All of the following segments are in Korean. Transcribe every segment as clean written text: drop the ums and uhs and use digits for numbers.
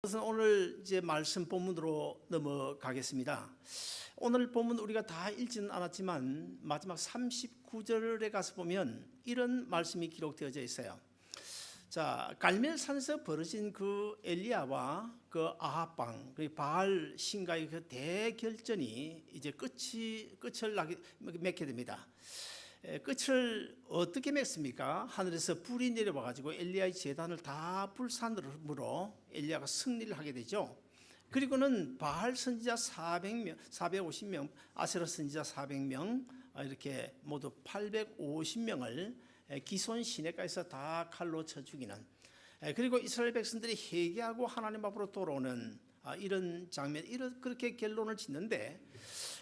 그래서 오늘 이제 말씀 본문으로 넘어가겠습니다. 오늘 본문 우리가 다 읽지는 않았지만 마지막 39절에 가서 보면 이런 말씀이 기록되어져 있어요. 자, 갈멜산에서 벌어진 그 엘리야와 그 아합 그 바알 신과의 그 대결전이 이제 끝을 맺게 됩니다. 끝을 어떻게 맺습니까? 하늘에서 불이 내려와 가지고 엘리야의 제단을 다 불사름으로 엘리야가 승리를 하게 되죠. 그리고는 바알 선지자 400명, 450명, 아세라 선지자 400명, 이렇게 모두 850명을 기손 시내가에서 다 칼로 쳐 죽이는, 그리고 이스라엘 백성들이 회개하고 하나님 앞으로 돌아오는 이런 장면, 그렇게 결론을 짓는데,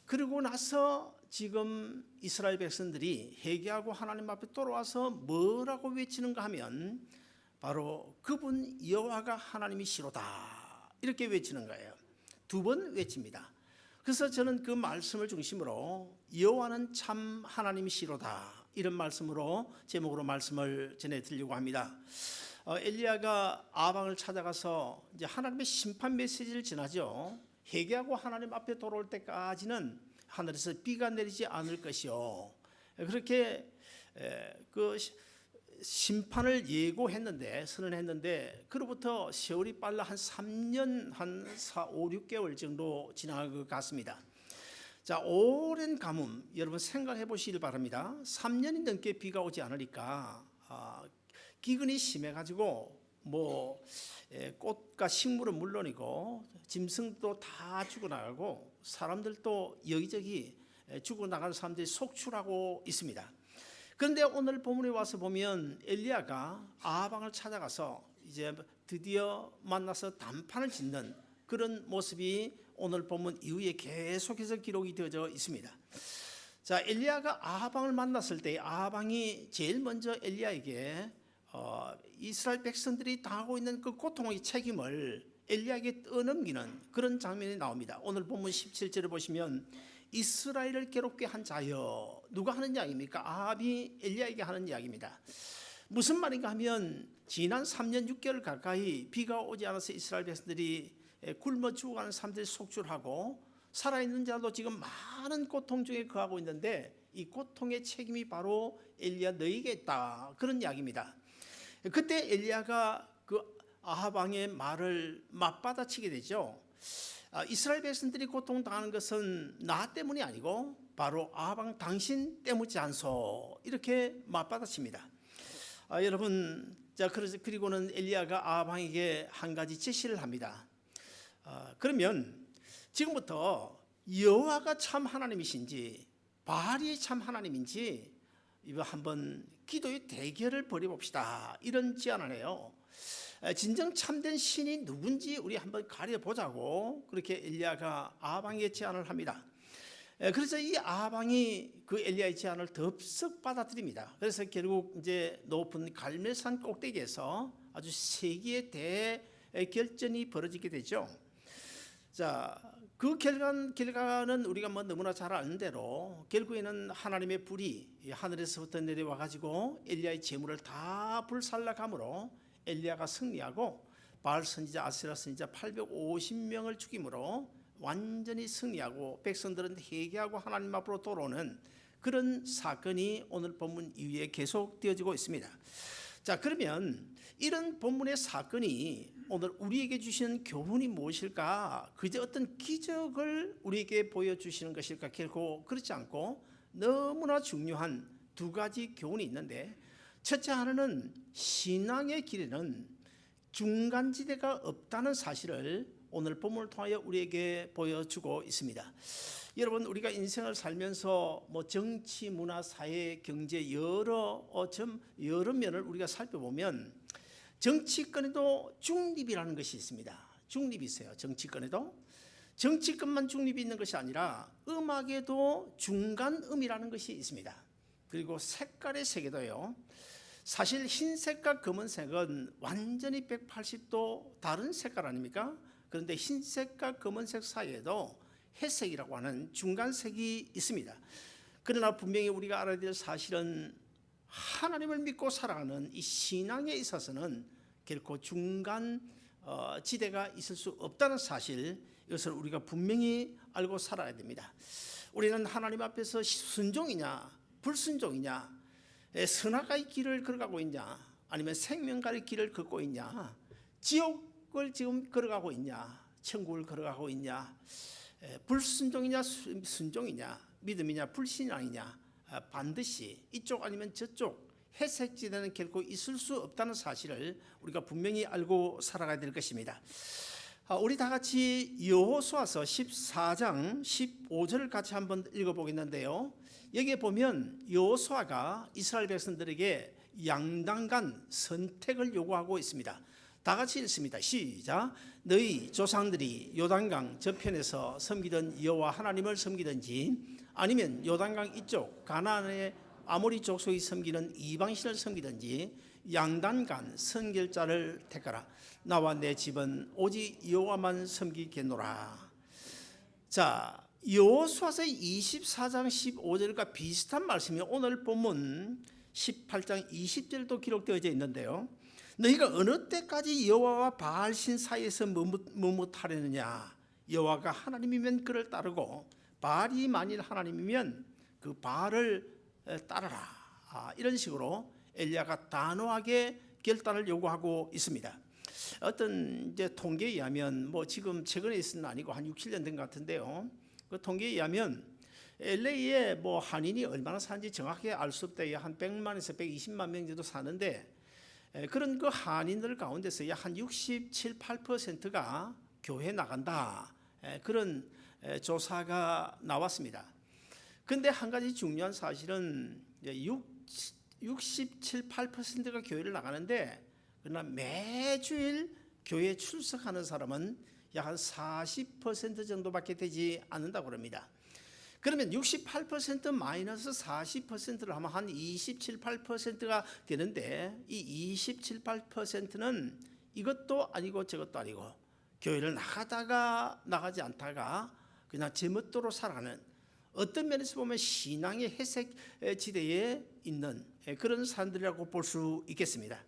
그리고 나서 지금 이스라엘 백성들이 회개하고 하나님 앞에 돌아와서 뭐라고 외치는가 하면 바로 그분 여호와가 하나님이시로다, 이렇게 외치는 거예요. 두 번 외칩니다. 그래서 저는 그 말씀을 중심으로 여호와는 참 하나님이시로다, 이런 말씀으로 제목으로 말씀을 전해드리려고 합니다. 엘리야가 아방을 찾아가서 이제 하나님의 심판 메시지를 전하죠. 회개하고 하나님 앞에 돌아올 때까지는 하늘에서 비가 내리지 않을 것이요, 그렇게 그 심판을 예고했는데, 선언했는데, 그로부터 세월이 빨라 한 3년, 한 5, 6개월 정도 지난 것 같습니다. 자, 오랜 가뭄, 여러분 생각해 보시길 바랍니다. 3년이 넘게 비가 오지 않으니까 기근이 심해가지고 꽃과 식물은 물론이고 짐승도 다 죽어나가고 사람들도 여기저기 죽어나가는 사람들이 속출하고 있습니다. 그런데 오늘 본문에 와서 보면 엘리야가 아방을 찾아가서 이제 드디어 만나서 단판을 짓는 그런 모습이 오늘 본문 이후에 계속해서 기록이 되어져 있습니다. 자, 엘리야가 아방을 만났을 때 아방이 제일 먼저 엘리야에게 이스라엘 백성들이 당하고 있는 그 고통의 책임을 엘리야에게 떠넘기는 그런 장면이 나옵니다. 오늘 본문 17절을 보시면 이스라엘을 괴롭게 한 자여, 누가 하는 이야기입니까? 아합이 엘리야에게 하는 이야기입니다. 무슨 말인가 하면 지난 3년 6개월 가까이 비가 오지 않아서 이스라엘 백성들이 굶어 죽어가는 사람들이 속출하고 살아있는 자도 지금 많은 고통 중에 거하고 있는데 이 고통의 책임이 바로 엘리야 너에게 있다, 그런 이야기입니다. 그때 엘리야가 그 아합 왕의 말을 맞받아치게 되죠. 이스라엘 백성들이 고통당하는 것은 나 때문이 아니고 바로 아합 왕 당신 때문이지 않소, 이렇게 맞받아칩니다. 여러분, 자, 그리고는 엘리야가 아합 왕에게 한 가지 제시를 합니다. 그러면 지금부터 여호와가 참 하나님이신지 바알이 참 하나님인지 이거 한번 기도의 대결을 벌여봅시다, 이런 제안을 해요. 진정 참된 신이 누군지 우리 한번 가려보자고 그렇게 엘리야가 아합왕에게 제안을 합니다. 그래서 이 아합왕이 그 엘리야의 제안을 덥석 받아들입니다. 그래서 결국 이제 높은 갈멜산 꼭대기에서 아주 세기의 대결전이 벌어지게 되죠. 자, 그 결과는 우리가 너무나 잘 아는 대로 결국에는 하나님의 불이 하늘에서부터 내려와 가지고 엘리야의 재물을 다 불살라감으로 엘리야가 승리하고 바알 선지자, 아세라 선지자 850명을 죽임으로 완전히 승리하고 백성들은 회개하고 하나님 앞으로 돌아오는 그런 사건이 오늘 본문 이후에 계속되어지고 있습니다. 자, 그러면 이런 본문의 사건이 오늘 우리에게 주시는 교훈이 무엇일까? 그저 어떤 기적을 우리에게 보여주시는 것일까? 결코 그렇지 않고 너무나 중요한 두 가지 교훈이 있는데, 첫째 하나는 신앙의 길에는 중간지대가 없다는 사실을 오늘 본문을 통하여 우리에게 보여주고 있습니다. 여러분, 우리가 인생을 살면서 정치, 문화, 사회, 경제 여러 면을 우리가 살펴보면 정치권에도 중립이라는 것이 있습니다. 중립이 있어요. 정치권만 중립이 있는 것이 아니라 음악에도 중간음이라는 것이 있습니다. 그리고 색깔의 세계도요. 사실 흰색과 검은색은 완전히 180도 다른 색깔 아닙니까? 그런데 흰색과 검은색 사이에도 회색이라고 하는 중간색이 있습니다. 그러나 분명히 우리가 알아야 될 사실은 하나님을 믿고 살아가는 이 신앙에 있어서는 결코 중간 지대가 있을 수 없다는 사실, 이것을 우리가 분명히 알고 살아야 됩니다. 우리는 하나님 앞에서 순종이냐 불순종이냐, 선악과의 길을 걸어가고 있냐 아니면 생명과의 길을 걷고 있냐, 지옥을 지금 걸어가고 있냐 천국을 걸어가고 있냐, 불순종이냐 순종이냐, 믿음이냐 불신앙이냐, 반드시 이쪽 아니면 저쪽 회색지대는 결코 있을 수 없다는 사실을 우리가 분명히 알고 살아가야 될 것입니다. 우리 다 같이 여호수아서 14장 15절을 같이 한번 읽어보겠는데요. 여기에 보면 여호수아가 이스라엘 백성들에게 양당간 선택을 요구하고 있습니다. 다 같이 읽습니다. 시작. 너희 조상들이 요단강 저편에서 섬기던 여호와 하나님을 섬기든지 아니면 요단강 이쪽 가나안의 아모리 족속이 섬기는 이방신을 섬기든지 양단간 선결자를 택하라. 나와 내 집은 오직 여호와만 섬기겠노라. 자, 여호수아서 24장 15절과 비슷한 말씀이 오늘 본문 18장 20절도 기록되어 있는데요. 너희가 어느 때까지 여호와와 바알신 사이에서 머뭇하려느냐. 여호와가 하나님이면 그를 따르고 바알이 만일 하나님이면 그 바알을 따르라. 이런 식으로 엘리야가 단호하게 결단을 요구하고 있습니다. 어떤 이제 통계에 의하면 지금 최근에 있은 건 아니고 한 6, 7년 된 것 같은데요. 그 통계에 의하면 LA에 한인이 얼마나 사는지 정확하게 알 수 없다. 한 100만에서 120만 명 정도 사는데, 그런 그 한인들 가운데서 약 한 67, 8%가 교회 나간다. 그런 조사가 나왔습니다. 그런데 한 가지 중요한 사실은 67, 8%가 교회를 나가는데, 그러나 매주일 교회에 출석하는 사람은 약 한 40% 정도밖에 되지 않는다고 합니다. 그러면 68% 마이너스 40%를 하면 한 27, 8%가 되는데, 이 27, 8%는 이것도 아니고 저것도 아니고 교회를 나가다가 나가지 않다가 그냥 제멋대로 살아가는, 어떤 면에서 보면 신앙의 회색 지대에 있는 그런 사람들이라고 볼 수 있겠습니다.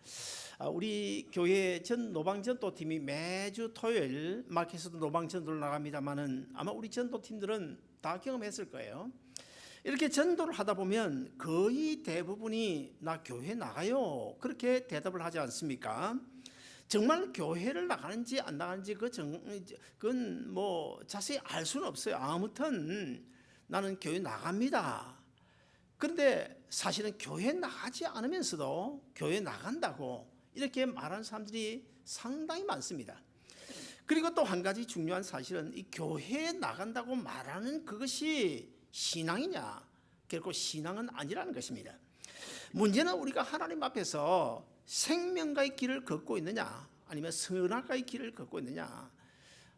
우리 교회 전 노방전도팀이 매주 토요일 마켓에서도 노방전도를 나갑니다만은 아마 우리 전도팀들은 다 경험했을 거예요. 이렇게 전도를 하다 보면 거의 대부분이 나 교회 나가요 그렇게 대답을 하지 않습니까? 정말 교회를 나가는지 안 나가는지 그건 자세히 알 수는 없어요. 아무튼 나는 교회 나갑니다. 그런데 사실은 교회 나가지 않으면서도 교회 나간다고 이렇게 말하는 사람들이 상당히 많습니다. 그리고 또 한 가지 중요한 사실은 이 교회에 나간다고 말하는 그것이 신앙이냐? 결코 신앙은 아니라는 것입니다. 문제는 우리가 하나님 앞에서 생명과의 길을 걷고 있느냐 아니면 선악과의 길을 걷고 있느냐,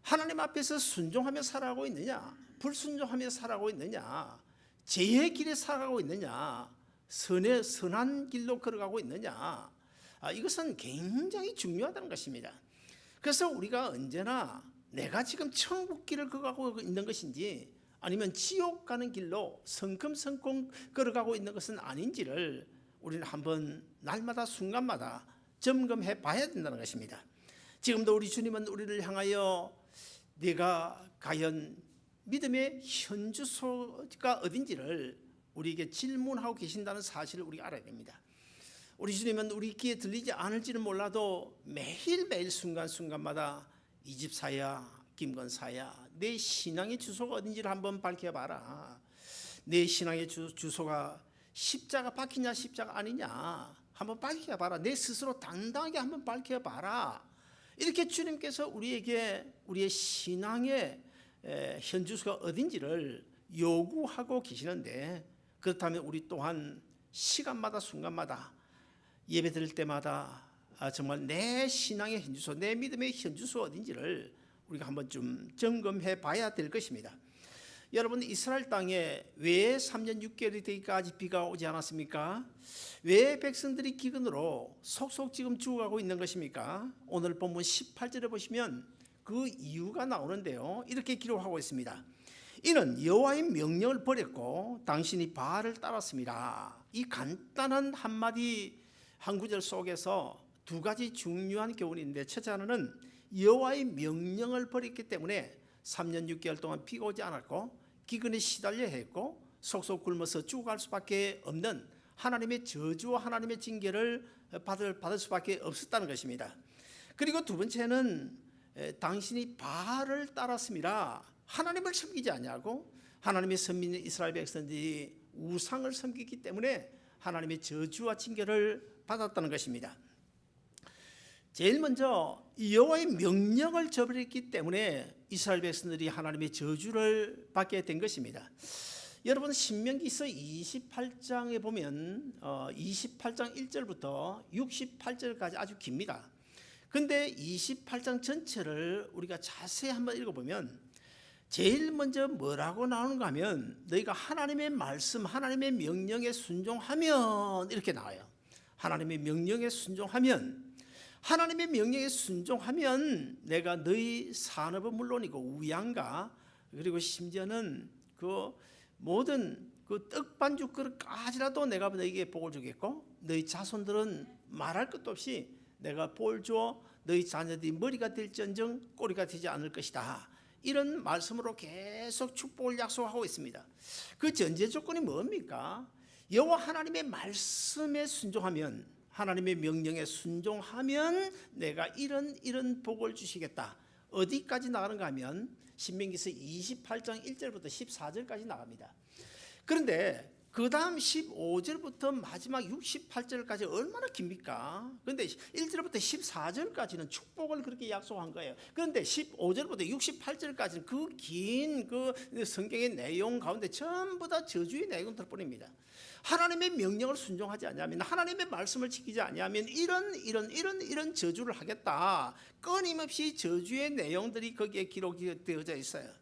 하나님 앞에서 순종하며 살아가고 있느냐 불순종하며 살아가고 있느냐, 죄의 길에 살아가고 있느냐 선한 길로 걸어가고 있느냐, 이것은 굉장히 중요하다는 것입니다. 그래서 우리가 언제나 내가 지금 천국 길을 걸어가고 있는 것인지 아니면 지옥 가는 길로 성큼성큼 걸어가고 있는 것은 아닌지를 우리는 한번 날마다 순간마다 점검해 봐야 된다는 것입니다. 지금도 우리 주님은 우리를 향하여 네가 과연 믿음의 현주소가 어딘지를 우리에게 질문하고 계신다는 사실을 우리가 알아야 됩니다. 우리 주님은 우리 귀에 들리지 않을지는 몰라도 매일매일 순간순간마다 이 집 사야 김건사야 내 신앙의 주소가 어딘지를 한번 밝혀봐라. 내 신앙의 주소가 십자가 박히냐 십자가 아니냐 한번 밝혀봐라. 내 스스로 당당하게 한번 밝혀봐라. 이렇게 주님께서 우리에게 우리의 신앙의 현주소가 어딘지를 요구하고 계시는데, 그렇다면 우리 또한 시간마다 순간마다 예배 드릴 때마다 정말 내 신앙의 현주소, 내 믿음의 현주소 어딘지를 우리가 한번 좀 점검해 봐야 될 것입니다. 여러분, 이스라엘 땅에 왜 3년 6개월이 되기까지 비가 오지 않았습니까? 왜 백성들이 기근으로 속속 지금 죽어가고 있는 것입니까? 오늘 본문 18절에 보시면 그 이유가 나오는데요, 이렇게 기록하고 있습니다. 이는 여호와의 명령을 버렸고 당신이 바알을 따랐습니다. 이 간단한 한마디 한 구절 속에서 두 가지 중요한 교훈인데, 첫째 하나는 여호와의 명령을 버렸기 때문에 3년 6개월 동안 비가 오지 않았고 기근에 시달려야 했고 속속 굶어서 죽어갈 수밖에 없는 하나님의 저주와 하나님의 징계를 받을 수밖에 없었다는 것입니다. 그리고 두 번째는 당신이 바알을 따랐습니다. 하나님을 섬기지 아니하고 하나님의 선민 이스라엘 백성들이 우상을 섬기기 때문에 하나님의 저주와 징계를 받았다는 것입니다. 제일 먼저 여호와의 명령을 저버렸기 때문에 이스라엘 백성들이 하나님의 저주를 받게 된 것입니다. 여러분 신명기서 28장에 보면 28장 1절부터 68절까지 아주 깁니다. 그런데 28장 전체를 우리가 자세히 한번 읽어보면 제일 먼저 뭐라고 나오는가 하면 너희가 하나님의 말씀, 하나님의 명령에 순종하면 이렇게 나와요. 하나님의 명령에 순종하면, 하나님의 명령에 순종하면 내가 너희 산업은 물론이고 우양과 그리고 심지어는 그 모든 그 떡반죽 그릇까지라도 내가 너희에게 복을 주겠고 너희 자손들은 말할 것도 없이 내가 복을 주어 너희 자녀들이 머리가 될지언정 꼬리가 되지 않을 것이다. 이런 말씀으로 계속 축복을 약속하고 있습니다. 그 전제 조건이 뭡니까? 여호와 하나님의 말씀에 순종하면, 하나님의 명령에 순종하면 내가 이런 복을 주시겠다. 어디까지 나가는가 하면 신명기서 28장 1절부터 14절까지 나갑니다. 그런데 그 다음 15절부터 마지막 68절까지 얼마나 깁니까? 그런데 1절부터 14절까지는 축복을 그렇게 약속한 거예요. 그런데 15절부터 68절까지는 그 긴 그 성경의 내용 가운데 전부 다 저주의 내용들 뿐입니다. 하나님의 명령을 순종하지 않으면, 하나님의 말씀을 지키지 않으면 이런 저주를 하겠다. 끊임없이 저주의 내용들이 거기에 기록이 되어져 있어요.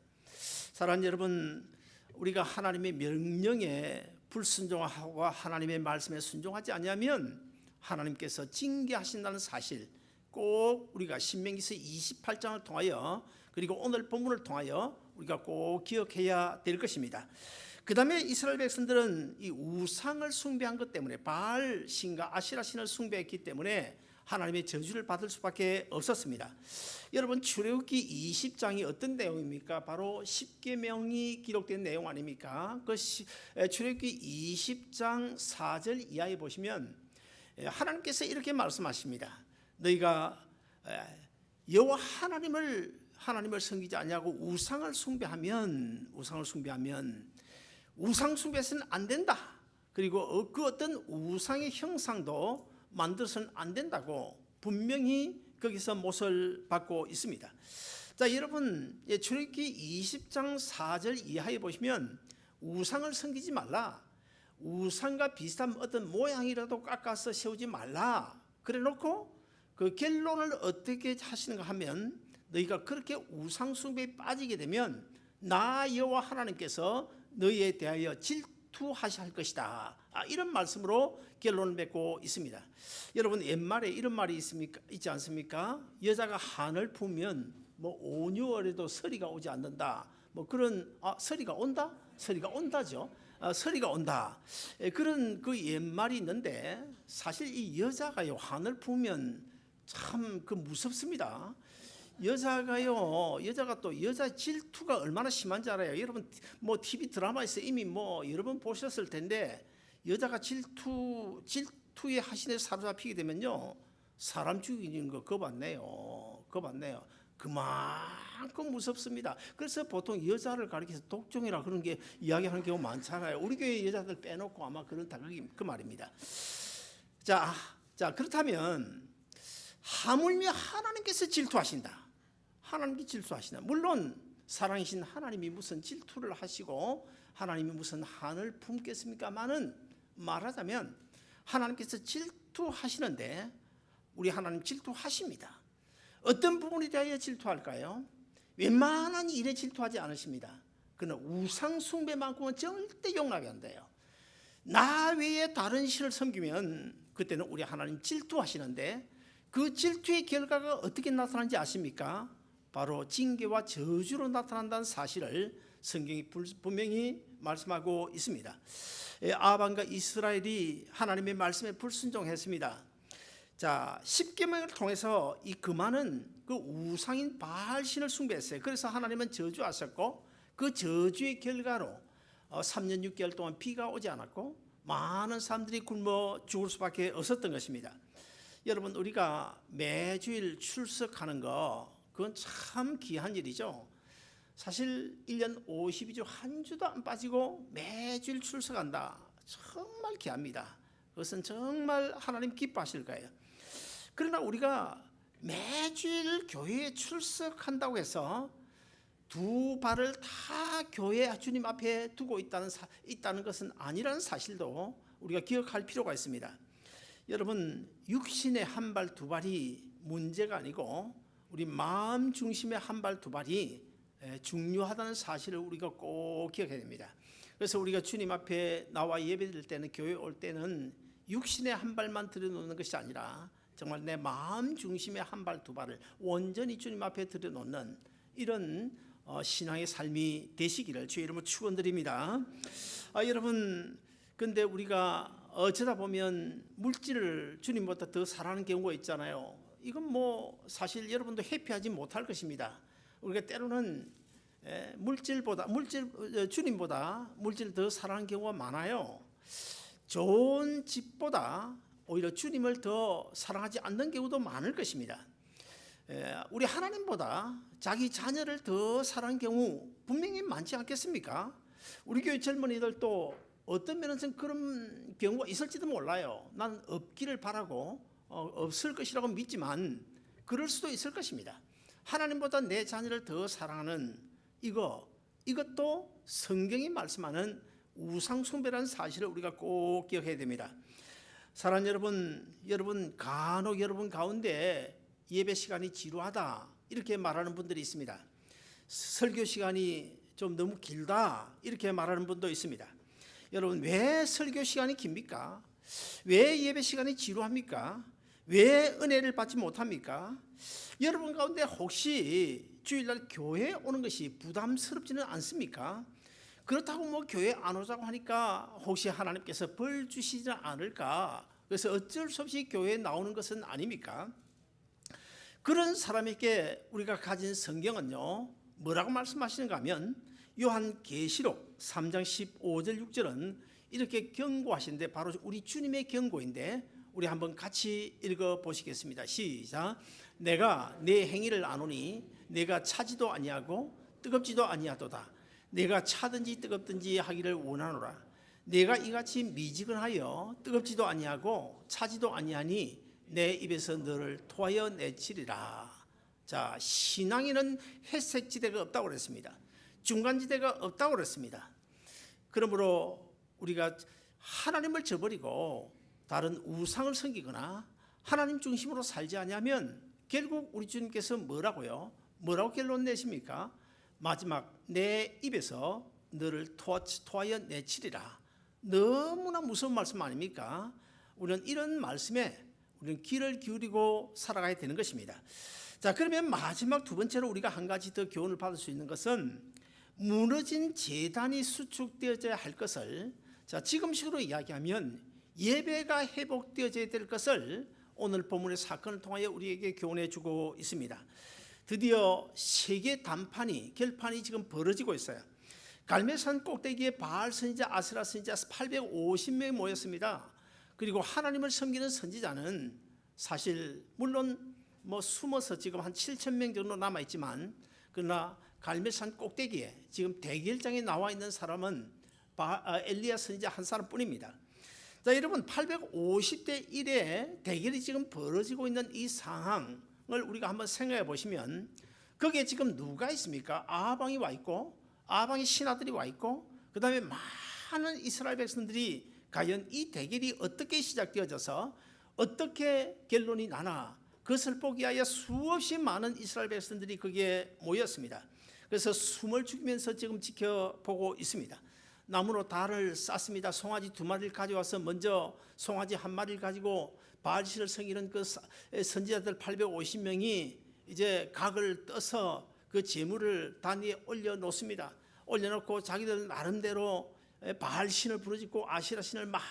사랑하는 여러분, 우리가 하나님의 명령에 불순종하고 하나님의 말씀에 순종하지 않으면 하나님께서 징계하신다는 사실 꼭 우리가 신명기서 28장을 통하여 그리고 오늘 본문을 통하여 우리가 꼭 기억해야 될 것입니다. 그 다음에 이스라엘 백성들은 이 우상을 숭배한 것 때문에 바알 신과 아시라 신을 숭배했기 때문에 하나님의 저주를 받을 수밖에 없었습니다. 여러분 출애굽기 20장이 어떤 내용입니까? 바로 십계명이 기록된 내용 아닙니까? 그 출애굽기 20장 4절 이하에 보시면 하나님께서 이렇게 말씀하십니다. 너희가 여호와 하나님을 섬기지 아니하고 우상을 숭배하면 우상 숭배해서는 안 된다. 그리고 그 어떤 우상의 형상도 만들어서는 안 된다고 분명히 거기서 못을 받고 있습니다. 자, 여러분 출애굽기 20장 4절 이하에 보시면 우상을 섬기지 말라. 우상과 비슷한 어떤 모양이라도 깎아서 세우지 말라. 그래 놓고 그 결론을 어떻게 하시는가 하면 너희가 그렇게 우상 숭배에 빠지게 되면 나 여호와 하나님께서 너희에 대하여 질투하실 것이다. 이런 말씀으로 결론을 맺고 있습니다. 여러분 옛말에 이런 말이 있지 않습니까? 여자가 한을 품으면 뭐 5, 6월에도 서리가 오지 않는다. 뭐 그런 서리가 온다? 서리가 온다죠. 서리가 온다. 그런 그 옛말이 있는데 사실 이 여자가요 한을 품으면 참 그 무섭습니다. 여자가 또 여자 질투가 얼마나 심한지 알아요. 여러분 뭐 TV 드라마에서 이미 뭐 여러 번 보셨을 텐데 여자가 질투에 하신에 사로잡히게 되면요 사람 죽이는 거 겁 안 내요. 그만큼 무섭습니다. 그래서 보통 여자를 가리켜서 독종이라 그런 게 이야기하는 경우 많잖아요. 우리 교회 여자들 빼놓고 아마 그렇다 그 말입니다. 자 그렇다면 하물며 하나님께서 질투하신다. 하나님께 질투하시나. 물론 사랑이신 하나님이 무슨 질투를 하시고 하나님이 무슨 한을 품겠습니까마는 말하자면 하나님께서 질투하시는데 우리 하나님 질투하십니다. 어떤 부분에 대하여 질투할까요? 웬만한 일에 질투하지 않으십니다. 그는 우상 숭배만큼은 절대 용납이 안 돼요. 나 외에 다른 신을 섬기면 그때는 우리 하나님 질투하시는데 그 질투의 결과가 어떻게 나타나는지 아십니까? 바로 징계와 저주로 나타난다는 사실을 성경이 분명히 말씀하고 있습니다. 아합과 이스라엘이 하나님의 말씀에 불순종했습니다. 자, 십계명을 통해서 이 그만은 그 우상인 바알신을 숭배했어요. 그래서 하나님은 저주하셨고 그 저주의 결과로 3년 6개월 동안 비가 오지 않았고 많은 사람들이 굶어 죽을 수밖에 없었던 것입니다. 여러분, 우리가 매주일 출석하는 거 그건 참 귀한 일이죠. 사실 1년 52주 한 주도 안 빠지고 매주일 출석한다. 정말 귀합니다. 그것은 정말 하나님 기뻐하실 거예요. 그러나 우리가 매주일 교회에 출석한다고 해서 두 발을 다 교회 주님 앞에 두고 있다는 것은 아니라는 사실도 우리가 기억할 필요가 있습니다. 여러분, 육신의 한 발 두 발이 문제가 아니고 우리 마음 중심의 한 발 두 발이 중요하다는 사실을 우리가 꼭 기억해야 됩니다. 그래서 우리가 주님 앞에 나와 예배드릴 때는, 교회 올 때는 육신의 한 발만 들여놓는 것이 아니라 정말 내 마음 중심의 한 발 두 발을 온전히 주님 앞에 들여놓는 이런 신앙의 삶이 되시기를 주의 이름으로 축원드립니다. 여러분, 근데 우리가 어쩌다 보면 물질을 주님보다 더 사랑하는 경우가 있잖아요. 이건 뭐 사실 여러분도 회피하지 못할 것입니다. 우리가 때로는 주님보다 물질을 더 사랑하는 경우가 많아요. 좋은 집보다 오히려 주님을 더 사랑하지 않는 경우도 많을 것입니다. 우리 하나님보다 자기 자녀를 더 사랑하는 경우 분명히 많지 않겠습니까? 우리 교회 젊은이들도 어떤 면에서는 그런 경우가 있을지도 몰라요. 난 없기를 바라고 없을 것이라고 믿지만 그럴 수도 있을 것입니다. 하나님보다 내 자녀를 더 사랑하는 이것도 성경이 말씀하는 우상 숭배라는 사실을 우리가 꼭 기억해야 됩니다. 사랑하는 여러분 간혹 여러분 가운데 예배 시간이 지루하다 이렇게 말하는 분들이 있습니다. 설교 시간이 좀 너무 길다 이렇게 말하는 분도 있습니다. 여러분, 왜 설교 시간이 깁니까? 왜 예배 시간이 지루합니까? 왜 은혜를 받지 못합니까? 여러분 가운데 혹시 주일날 교회에 오는 것이 부담스럽지는 않습니까? 그렇다고 뭐 교회 안 오자고 하니까 혹시 하나님께서 벌 주시지 않을까? 그래서 어쩔 수 없이 교회에 나오는 것은 아닙니까? 그런 사람에게 우리가 가진 성경은요, 뭐라고 말씀하시는가 하면 요한계시록 3장 15절 6절은 이렇게 경고하시는데 바로 우리 주님의 경고인데 우리 한번 같이 읽어보시겠습니다. 시작. 내가 내 행위를 아노니 내가 차지도 아니하고 뜨겁지도 아니하도다. 내가 차든지 뜨겁든지 하기를 원하노라. 내가 이같이 미지근하여 뜨겁지도 아니하고 차지도 아니하니 내 입에서 너를 토하여 내치리라. 자, 신앙에는 회색지대가 없다고 그랬습니다. 중간지대가 없다고 그랬습니다. 그러므로 우리가 하나님을 저버리고 다른 우상을 섬기거나 하나님 중심으로 살지 않으면 결국 우리 주님께서 뭐라고 결론 내십니까? 마지막 내 입에서 너를 토하여 내치리라. 너무나 무서운 말씀 아닙니까? 우리는 이런 말씀에 우리는 귀를 기울이고 살아가야 되는 것입니다. 자, 그러면 마지막 두 번째로 우리가 한 가지 더 교훈을 받을 수 있는 것은 무너진 제단이 수축되어져야 할 것을, 자, 지금식으로 이야기하면 예배가 회복되어져야 될 것을 오늘 본문의 사건을 통하여 우리에게 교훈해 주고 있습니다. 드디어 세계 결판이 지금 벌어지고 있어요. 갈멜산 꼭대기에 바알 선지자, 아세라 선지자 850명이 모였습니다. 그리고 하나님을 섬기는 선지자는 사실 물론 숨어서 지금 한 7,000명 정도 남아 있지만, 그러나 갈멜산 꼭대기에 지금 대결장에 나와 있는 사람은 엘리야 선지자 한 사람뿐입니다. 자, 여러분, 850대 1의 대결이 지금 벌어지고 있는 이 상황을 우리가 한번 생각해 보시면 거기에 지금 누가 있습니까? 아방이 와 있고 아방의 신하들이 와 있고 그 다음에 많은 이스라엘 백성들이 과연 이 대결이 어떻게 시작되어져서 어떻게 결론이 나나 그것을 보기 위하여 수없이 많은 이스라엘 백성들이 거기에 모였습니다. 그래서 숨을 죽이면서 지금 지켜보고 있습니다. 나무로 달을 쌌습니다. 송아지 2마리를 가져와서 먼저 송아지 1마리를 가지고 바알신을 섬기는 그 선지자들 850명이 이제 각을 떠서 그 제물을 단 위에 올려놓습니다. 올려놓고 자기들 나름대로 바알신을 부르짖고 아시라신을 막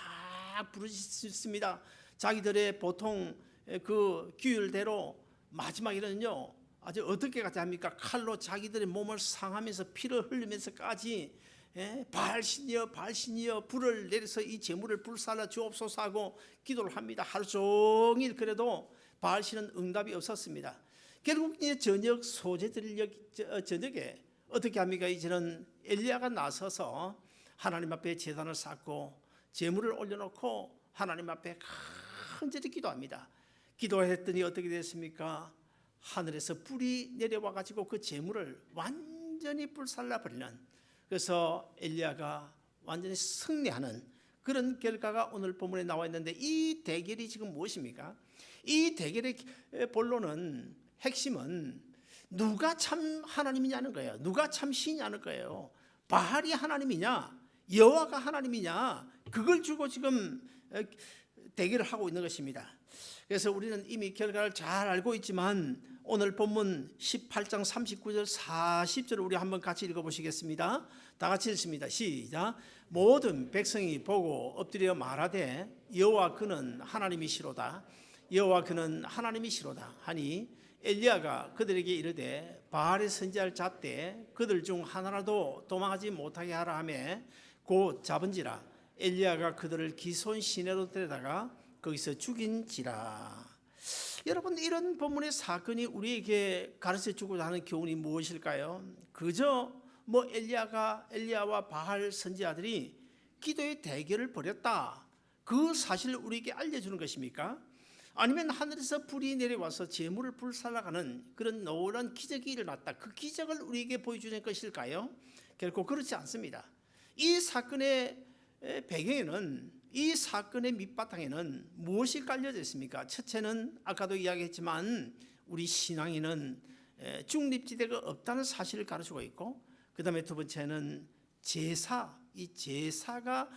부르짖습니다. 자기들의 보통 그 규율대로 마지막에는요 아주 어떻게 가지 합니까? 칼로 자기들의 몸을 상하면서 피를 흘리면서까지 바알신이여 바알신이여 불을 내려서 이 제물을 불살라 주옵소서 하고 기도를 합니다. 하루 종일 그래도 바알신은 응답이 없었습니다. 결국 이제 저녁 소재들 저녁에 어떻게 합니까? 이제는 엘리야가 나서서 하나님 앞에 제단을 쌓고 제물을 올려놓고 하나님 앞에 간절히 기도합니다. 기도했더니 어떻게 됐습니까? 하늘에서 불이 내려와 가지고 그 제물을 완전히 불살라 버리는, 그래서 엘리야가 완전히 승리하는 그런 결과가 오늘 본문에 나와 있는데, 이 대결이 지금 무엇입니까? 이 대결의 본론은, 핵심은 누가 참 하나님이냐는 거예요. 누가 참 신이냐는 거예요. 바알이 하나님이냐 여호와가 하나님이냐, 그걸 주고 지금 대결을 하고 있는 것입니다. 그래서 우리는 이미 결과를 잘 알고 있지만 오늘 본문 18장 39절 40절을 우리 한번 같이 읽어보시겠습니다. 다 같이 읽습니다. 시작. 모든 백성이 보고 엎드려 말하되 여호와 그는 하나님이시로다, 여호와 그는 하나님이시로다 하니, 엘리야가 그들에게 이르되 바알의 선지자를 잡되 그들 중 하나라도 도망하지 못하게 하라 하매 곧 잡은지라. 엘리야가 그들을 기손 시내로 데려다가 거기서 죽인지라. 여러분, 이런 본문의 사건이 우리에게 가르쳐주고자 하는 교훈이 무엇일까요? 그저 엘리야와 바알 선지자들이 기도의 대결을 벌였다, 그 사실을 우리에게 알려주는 것입니까? 아니면 하늘에서 불이 내려와서 제물을 불살라가는 그런 놀라운 기적이 일어났다, 그 기적을 우리에게 보여주는 것일까요? 결코 그렇지 않습니다. 이 사건의 배경에는, 이 사건의 밑바탕에는 무엇이 깔려져 있습니까? 첫째는 아까도 이야기했지만 우리 신앙에는 중립지대가 없다는 사실을 가르치고 있고, 그 다음에 두 번째는 제사, 이 제사가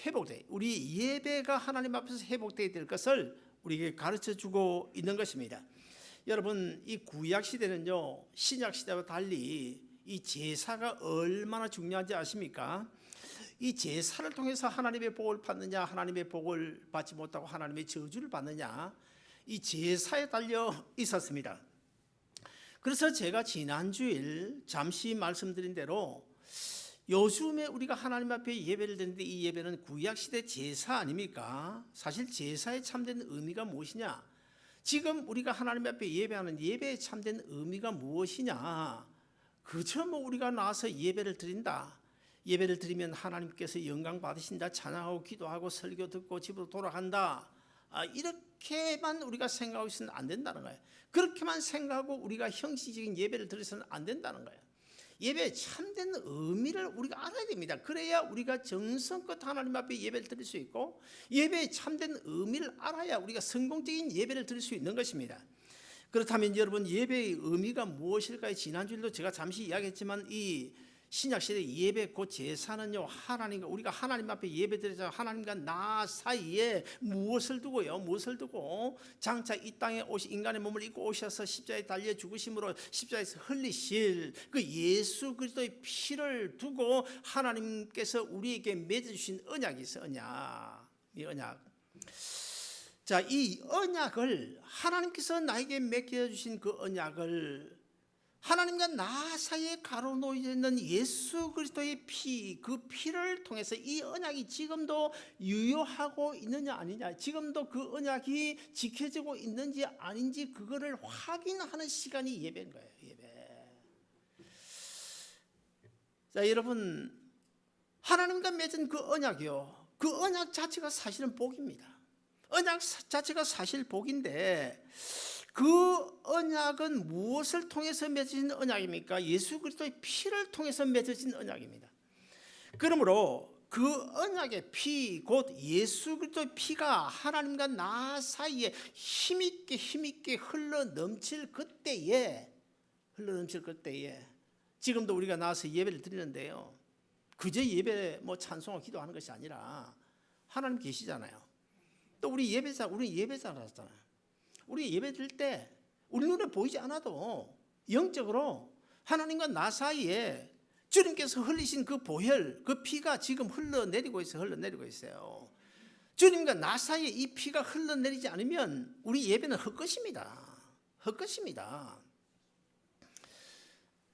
회복돼, 우리 예배가 하나님 앞에서 회복되어야 될 것을 우리에게 가르쳐주고 있는 것입니다. 여러분, 이 구약 시대는요 신약 시대와 달리 이 제사가 얼마나 중요한지 아십니까? 이 제사를 통해서 하나님의 복을 받느냐, 하나님의 복을 받지 못하고 하나님의 저주를 받느냐, 이 제사에 달려 있었습니다. 그래서 제가 지난주일 잠시 말씀드린 대로 요즘에 우리가 하나님 앞에 예배를 드리는데 이 예배는 구약시대 제사 아닙니까? 사실 제사의 참된 의미가 무엇이냐? 지금 우리가 하나님 앞에 예배하는 예배의 참된 의미가 무엇이냐? 그저 우리가 나와서 예배를 드린다, 예배를 드리면 하나님께서 영광 받으신다, 찬양하고 기도하고 설교 듣고 집으로 돌아간다, 이렇게만 우리가 생각하고 있으면 안 된다는 거예요. 그렇게만 생각하고 우리가 형식적인 예배를 드려서는 안 된다는 거예요. 예배의 참된 의미를 우리가 알아야 됩니다. 그래야 우리가 정성껏 하나님 앞에 예배를 드릴 수 있고, 예배의 참된 의미를 알아야 우리가 성공적인 예배를 드릴 수 있는 것입니다. 그렇다면 여러분, 예배의 의미가 무엇일까요? 지난주에도 제가 잠시 이야기했지만 이 신약시대 예배 곧 제사는요, 하나님과, 우리가 하나님 앞에 예배드리자 하나님과 나 사이에 무엇을 두고요? 무엇을 두고 장차 이 땅에 오신 인간의 몸을 입고 오셔서 십자가에 달려 죽으심으로 십자가에서 흘리실 그 예수 그리스도의 피를 두고 하나님께서 우리에게 맺어주신 언약이 있어요. 이 언약. 자, 이 언약을, 하나님께서 나에게 맡겨주신 그 언약을 하나님과 나 사이에 가로놓여 있는 예수 그리스도의 피, 그 피를 통해서 이 언약이 지금도 유효하고 있느냐 아니냐, 지금도 그 언약이 지켜지고 있는지 아닌지 그거를 확인하는 시간이 예배인 거예요. 예배. 자, 여러분, 하나님과 맺은 그 언약이요, 그 언약 자체가 사실은 복입니다. 언약 자체가 사실 복인데, 그 언약은 무엇을 통해서 맺어진 언약입니까? 예수 그리스도의 피를 통해서 맺어진 언약입니다. 그러므로 그 언약의 피, 곧 예수 그리스도의 피가 하나님과 나 사이에 힘있게 흘러 넘칠 그때에, 지금도 우리가 나와서 예배를 드리는데요, 그저 예배 찬송하고 기도하는 것이 아니라 하나님 계시잖아요. 또 우리는 예배자라잖아요. 우리 예배 드릴 때 우리 눈에 보이지 않아도 영적으로 하나님과 나 사이에 주님께서 흘리신 그 보혈, 그 피가 지금 흘러내리고 있어요. 주님과 나 사이에 이 피가 흘러내리지 않으면 우리 예배는 헛것입니다. 헛것입니다.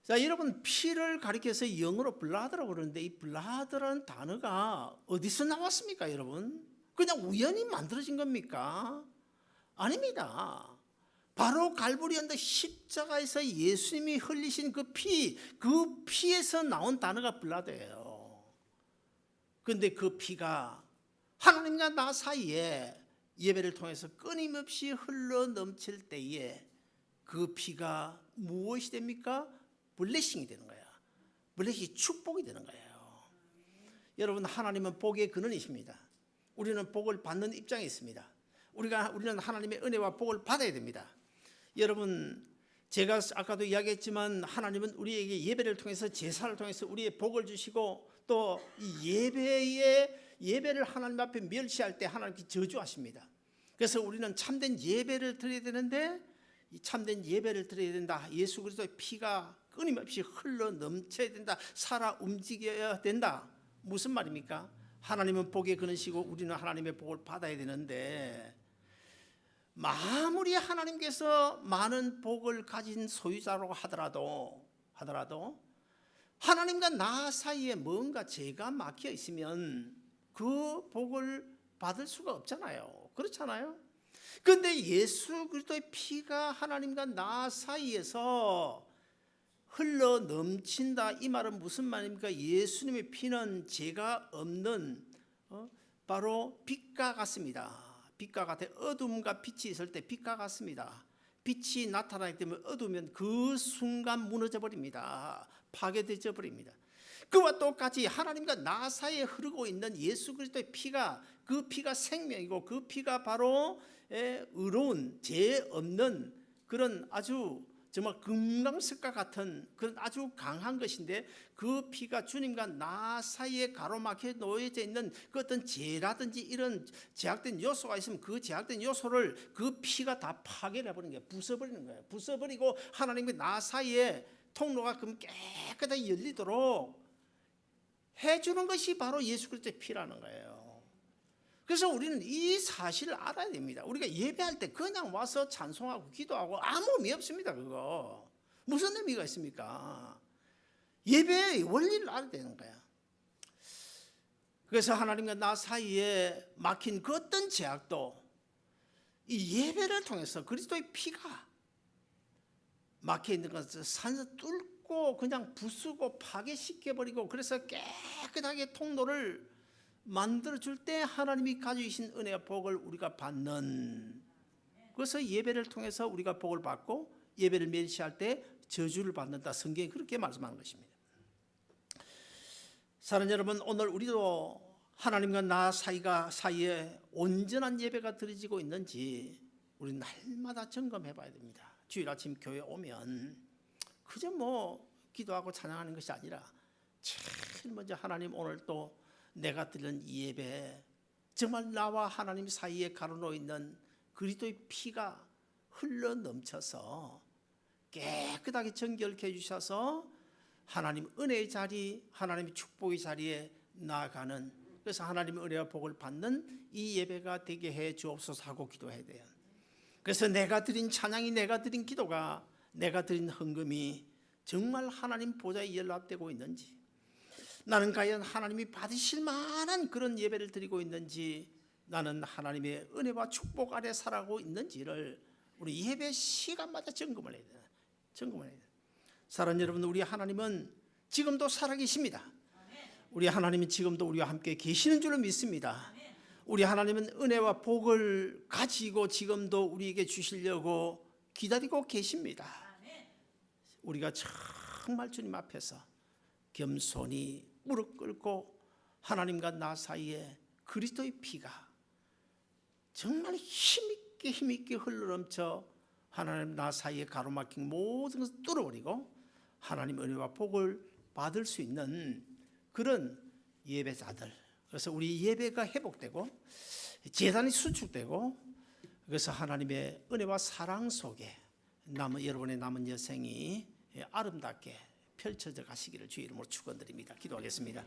자, 여러분, 피를 가리켜서 영어로 블라드라고 그러는데 이 블라드라는 단어가 어디서 나왔습니까, 여러분? 그냥 우연히 만들어진 겁니까? 아닙니다. 바로 갈보리 언덕 십자가에서 예수님이 흘리신 그 피에서 나온 단어가 블라드예요. 그런데 그 피가 하나님과 나 사이에 예배를 통해서 끊임없이 흘러 넘칠 때에 그 피가 무엇이 됩니까? 블레싱이 되는 거예요. 블레싱이 축복이 되는 거예요. 여러분, 하나님은 복의 근원이십니다. 우리는 복을 받는 입장에 있습니다. 우리는 하나님의 은혜와 복을 받아야 됩니다. 여러분, 제가 아까도 이야기했지만 하나님은 우리에게 예배를 통해서 제사를 통해서 우리의 복을 주시고 또 이 예배를 하나님 앞에 멸시할 때 하나님께 저주하십니다. 그래서 우리는 참된 예배를 드려야 되는데 이 참된 예배를 드려야 된다. 예수 그리스도의 피가 끊임없이 흘러 넘쳐야 된다. 살아 움직여야 된다. 무슨 말입니까? 하나님은 복의 근원이시고 우리는 하나님의 복을 받아야 되는데 아무리 하나님께서 많은 복을 가진 소유자라고 하더라도 하나님과 나 사이에 뭔가 죄가 막혀 있으면 그 복을 받을 수가 없잖아요. 그렇잖아요. 그런데 예수 그리스도의 피가 하나님과 나 사이에서 흘러 넘친다. 이 말은 무슨 말입니까? 예수님의 피는 죄가 없는 바로 빛과 같습니다. 빛과 같아. 어둠과 빛이 있을 때 빛과 같습니다. 빛이 나타나기 때문에 어두우면 그 순간 무너져 버립니다. 파괴되어 버립니다. 그와 똑같이 하나님과 나 사이에 흐르고 있는 예수 그리스도의 피가 그 피가 생명이고 그 피가 바로 의로운 죄 없는 그런 아주 정말 금강석과 같은 그런 아주 강한 것인데 그 피가 주님과 나 사이에 가로막혀 놓여져 있는 그 어떤 죄라든지 이런 제약된 요소가 있으면 그 제약된 요소를 그 피가 다 파괴를 해버리는 거예요. 부숴버리는 거예요. 부숴버리고 하나님과 나 사이에 통로가 그럼 깨끗하게 열리도록 해주는 것이 바로 예수 그리스도의 피라는 거예요. 그래서 우리는 이 사실을 알아야 됩니다. 우리가 예배할 때 그냥 와서 찬송하고 기도하고 아무 의미 없습니다. 그거 무슨 의미가 있습니까? 예배의 원리를 알아야 되는 거야. 그래서 하나님과 나 사이에 막힌 그 어떤 제약도 이 예배를 통해서 그리스도의 피가 막혀 있는 것을 산서 뚫고 그냥 부수고 파괴시켜버리고 그래서 깨끗하게 통로를 만들어줄 때 하나님이 가지고 계신 은혜와 복을 우리가 받는, 그래서 예배를 통해서 우리가 복을 받고 예배를 멸시할 때 저주를 받는다. 성경이 그렇게 말씀하는 것입니다. 사랑하는 여러분, 오늘 우리도 하나님과 나 사이에 온전한 예배가 드려지고 있는지 우리 날마다 점검해 봐야 됩니다. 주일 아침 교회 오면 그저 기도하고 찬양하는 것이 아니라 제일 먼저 하나님, 오늘 또 내가 드리는 이 예배 정말 나와 하나님 사이에 가로놓여 있는 그리스도의 피가 흘러 넘쳐서 깨끗하게 정결케 해주셔서 하나님 은혜의 자리, 하나님의 축복의 자리에 나아가는, 그래서 하나님의 은혜와 복을 받는 이 예배가 되게 해 주옵소서 하고 기도해야 돼요. 그래서 내가 드린 찬양이, 내가 드린 기도가, 내가 드린 헌금이 정말 하나님 보좌에 연락되고 있는지, 나는 과연 하나님이 받으실 만한 그런 예배를 드리고 있는지, 나는 하나님의 은혜와 축복 아래 살아가고 있는지를 우리 예배 시간마다 점검을 해야 돼요. 점검을 해야 돼요. 사랑하는 여러분, 우리 하나님은 지금도 살아계십니다. 우리 하나님은 지금도 우리와 함께 계시는 줄로 믿습니다. 우리 하나님은 은혜와 복을 가지고 지금도 우리에게 주시려고 기다리고 계십니다. 우리가 정말 주님 앞에서 겸손히 무릎 꿇고 하나님과 나 사이에 그리스도의 피가 정말 힘있게 흘러넘쳐 하나님 나 사이에 가로막힌 모든 것을 뚫어버리고 하나님 은혜와 복을 받을 수 있는 그런 예배자들, 그래서 우리 예배가 회복되고 제단이 수축되고, 그래서 하나님의 은혜와 사랑 속에 여러분의 남은 여생이 아름답게 펼쳐져 가시기를 주의 이름으로 축원드립니다. 기도하겠습니다.